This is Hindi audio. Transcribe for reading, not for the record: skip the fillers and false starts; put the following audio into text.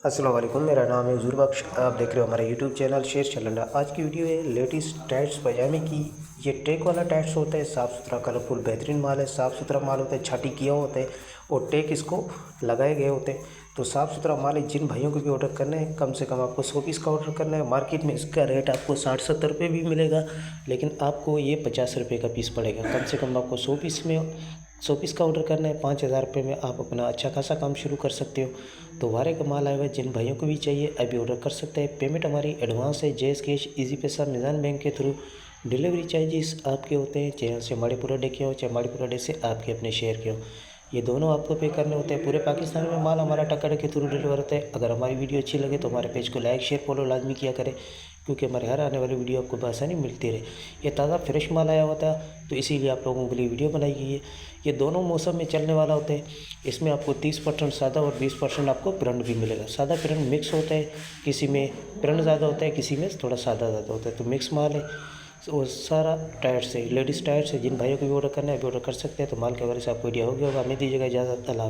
अस्सलाम वालेकुम, मेरा नाम है हुजूर बख्श। आप देख रहे हो हमारा यूट्यूब चैनल शेर चलंडा। आज की वीडियो है लेडीज़ टाइट्स पजामे की। ये टेक वाला टाइट्स होता है, साफ़ सुथरा कलरफुल बेहतरीन माल है, साफ़ सुथरा माल होता है, छाटी किया होता है और टेक इसको लगाए गए होते हैं। तो साफ़ सुथरा माल है। जिन भाइयों को भी ऑर्डर करना है, कम से कम आपको 100 पीस का ऑर्डर करना है। मार्केट में इसका रेट आपको 60-70 रुपये भी मिलेगा, लेकिन आपको ये 50 रुपये का पीस पड़ेगा। कम से कम आपको 100 पीस का ऑर्डर करना है। 5,000 रुपये में आप अपना अच्छा खासा काम शुरू कर सकते हो। तो वारे का माल आया हुआ है, जिन भाइयों को भी चाहिए अभी ऑर्डर कर सकते हैं। पेमेंट हमारी एडवांस है, जैस कैश, इजी पैसा, मीज़ान बैंक के थ्रू। डिलीवरी चार्जेस आपके होते हैं, चाहे चमाड़ीपुरा डे के हो, चाहे चमाड़ीपुरा डे से आपके अपने शहर के हो, ये दोनों आपको पे करने होते हैं। पूरे पाकिस्तान में माल हमारा टक्कर के थ्रू डिलीवर होता है। अगर हमारी वीडियो अच्छी लगे तो हमारे पेज को लाइक शेयर फॉलो लाजमी किया करें, क्योंकि हमारे हर आने वाली वीडियो आपको आसानी मिलती रहे। ये ताज़ा फ्रेश माल आया हुआ था, तो इसीलिए आप लोगों के लिए वीडियो बनाई गई है। ये दोनों मौसम में चलने वाला होता है। इसमें आपको 30% सादा और 20% आपको प्रिंट भी मिलेगा। सादा प्रिंट मिक्स होता है, किसी में प्रिंट ज़्यादा होता है, किसी में थोड़ा सादा ज़्यादा होता है, तो मिक्स माल है। वो सारा टायर्स है, लेडीज़ टायर्स है। जिन भाइयों को भी ऑर्डर करना है अभी ऑर्डर कर सकते हैं। तो माल के बारे से आपको आइडिया हो गया होगा। हमें दीजिएगा इजाज़त। अल्लाह।